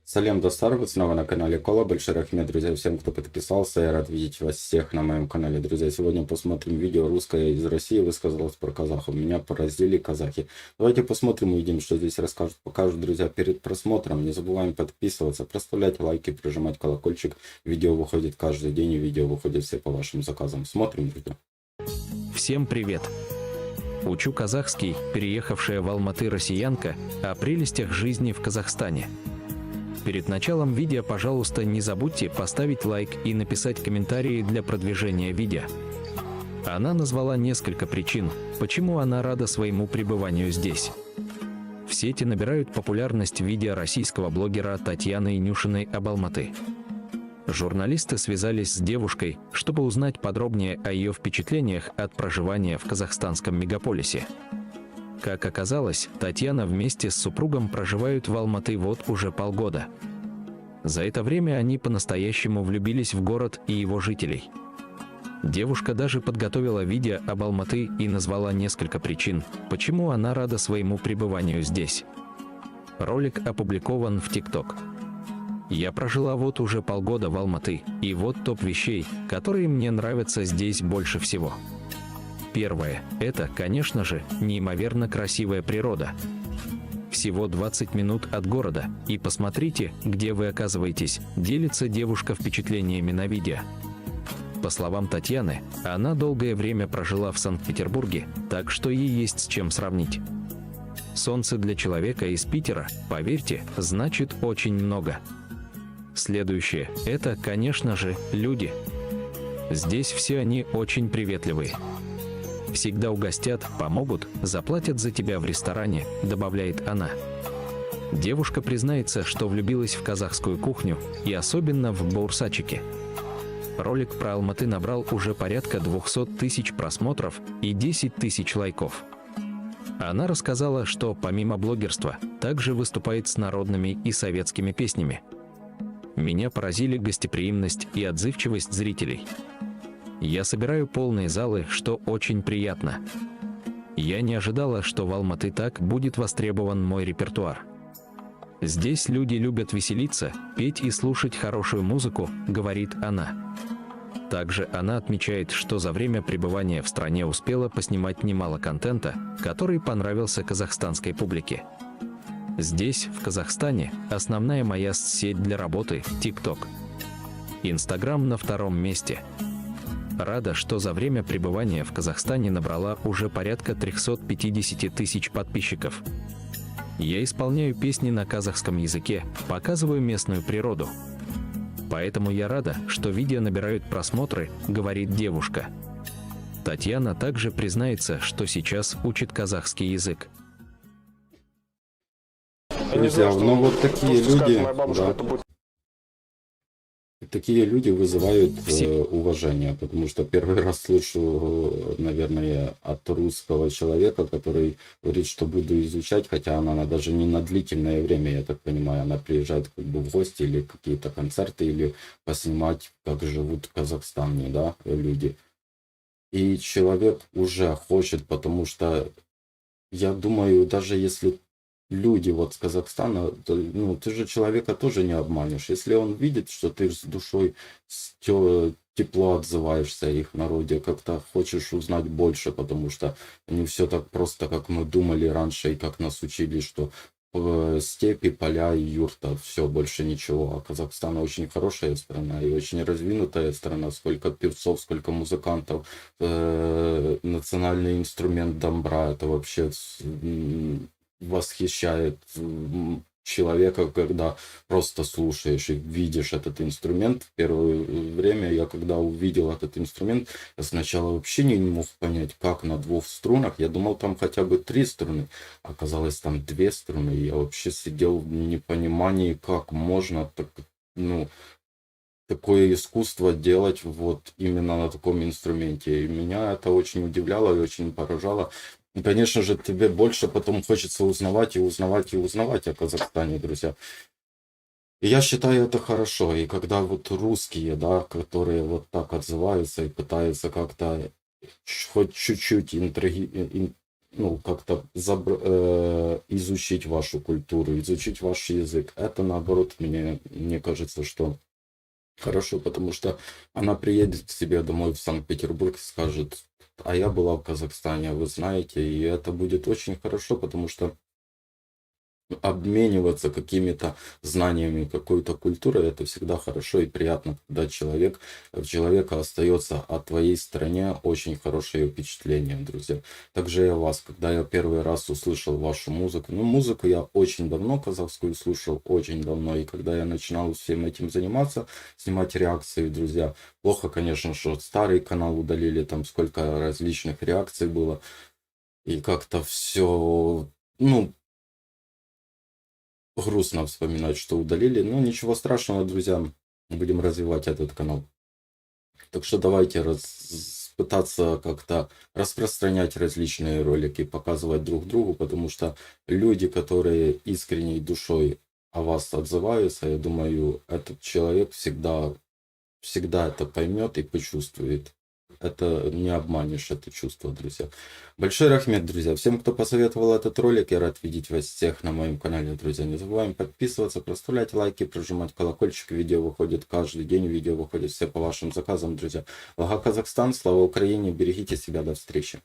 Салем Достар, вы снова на канале Кола. Большой рахмет, друзья, всем, кто подписался. Я рад видеть вас всех на моем канале, друзья. Сегодня посмотрим видео русское из России, высказалось про казахов. Меня поразили казахи. Давайте посмотрим, увидим, что здесь расскажут, покажут, друзья, перед просмотром. Не забываем подписываться, проставлять лайки, прижимать колокольчик. Видео выходит каждый день, и видео выходит все по вашим заказам. Смотрим, друзья. Всем привет! Учу казахский, переехавшая в Алматы россиянка, о прелестях жизни в Казахстане. Перед началом видео, пожалуйста, не забудьте поставить лайк и написать комментарии для продвижения видео. Она назвала несколько причин, почему она рада своему пребыванию здесь. В сети набирают популярность видео российского блогера Татьяны Инюшиной об Алматы. Журналисты связались с девушкой, чтобы узнать подробнее о ее впечатлениях от проживания в казахстанском мегаполисе. Как оказалось, Татьяна вместе с супругом проживают в Алматы вот уже полгода. За это время они по-настоящему влюбились в город и его жителей. Девушка даже подготовила видео об Алматы и назвала несколько причин, почему она рада своему пребыванию здесь. Ролик опубликован в TikTok. Я прожила вот уже полгода в Алматы, и вот топ вещей, которые мне нравятся здесь больше всего. Первое – это, конечно же, неимоверно красивая природа. Всего 20 минут от города, и посмотрите, где вы оказываетесь, делится девушка впечатлениями на видео. По словам Татьяны, она долгое время прожила в Санкт-Петербурге, так что ей есть с чем сравнить. Солнце для человека из Питера, поверьте, значит очень много. Следующее – это, конечно же, люди. Здесь все они очень приветливые. Всегда угостят, помогут, заплатят за тебя в ресторане, добавляет она. Девушка признается, что влюбилась в казахскую кухню, и особенно в баурсачики. Ролик про Алматы набрал уже порядка 200 тысяч просмотров и 10 тысяч лайков. Она рассказала, что помимо блогерства, также выступает с народными и советскими песнями. Меня поразили гостеприимность и отзывчивость зрителей. Я собираю полные залы, что очень приятно. Я не ожидала, что в Алматы так будет востребован мой репертуар. Здесь люди любят веселиться, петь и слушать хорошую музыку, говорит она. Также она отмечает, что за время пребывания в стране успела поснимать немало контента, который понравился казахстанской публике. Здесь, в Казахстане, основная моя сеть для работы – TikTok. Инстаграм на втором месте. Рада, что за время пребывания в Казахстане набрала уже порядка 350 тысяч подписчиков. Я исполняю песни на казахском языке, показываю местную природу. Поэтому я рада, что видео набирают просмотры, говорит девушка. Татьяна также признается, что сейчас учит казахский язык. Друзья, ну вот такие люди, да. Такие люди вызывают уважение, потому что первый раз слышу, наверное, от русского человека, который говорит, что буду изучать, хотя она даже не на длительное время, я так понимаю, она приезжает как бы в гости или какие-то концерты, или поснимать, как живут в Казахстане, да, люди. И человек уже хочет, потому что, я думаю, даже если люди вот с Казахстана, ну, ты же человека тоже не обманешь. Если он видит, что ты с душой тепло отзываешься о их народе, как-то хочешь узнать больше, потому что не все так просто, как мы думали раньше, и как нас учили, что степи, поля и юрта, все, больше ничего. А Казахстан очень хорошая страна и очень развинутая страна, сколько певцов, сколько музыкантов, национальный инструмент домбра, это вообще восхищает человека, когда просто слушаешь и видишь этот инструмент. В первое время я, когда увидел этот инструмент, я сначала вообще не мог понять, как на двух струнах. Я думал, там хотя бы 3 струны. Оказалось, там 2 струны. Я вообще сидел в непонимании, как можно так, ну, такое искусство делать вот именно на таком инструменте. И меня это очень удивляло и очень поражало. И, конечно же, тебе больше потом хочется узнавать и узнавать и узнавать о Казахстане, друзья. И я считаю это хорошо. И когда вот русские, да, которые вот так отзываются и пытаются как-то хоть чуть-чуть ну, как-то изучить вашу культуру, изучить ваш язык. Это, наоборот, мне кажется, что хорошо, потому что она приедет к себе домой в Санкт-Петербург и скажет, а я была в Казахстане, вы знаете, и это будет очень хорошо, потому что обмениваться какими-то знаниями какой-то культуры, это всегда хорошо и приятно, когда у человека остается о твоей стране очень хорошее впечатление, друзья. Также и о вас, когда я первый раз услышал вашу музыку, ну, музыку я очень давно казахскую слушал, очень давно, и когда я начинал всем этим заниматься, снимать реакции, друзья, плохо, конечно, что старый канал удалили, там сколько различных реакций было, и как-то все, ну, грустно вспоминать, что удалили. Но ничего страшного, друзья. Будем развивать этот канал. Так что давайте пытаться как-то распространять различные ролики, показывать друг другу, потому что люди, которые искренней душой о вас отзываются, я думаю, этот человек всегда это поймет и почувствует. Это не обманешь, это чувство, друзья. Большой рахмет, друзья. Всем, кто посоветовал этот ролик, я рад видеть вас всех на моем канале, друзья. Не забываем подписываться, проставлять лайки, прожимать колокольчик. Видео выходит каждый день, видео выходит все по вашим заказам, друзья. Ага, Казахстан, слава Украине, берегите себя, до встречи.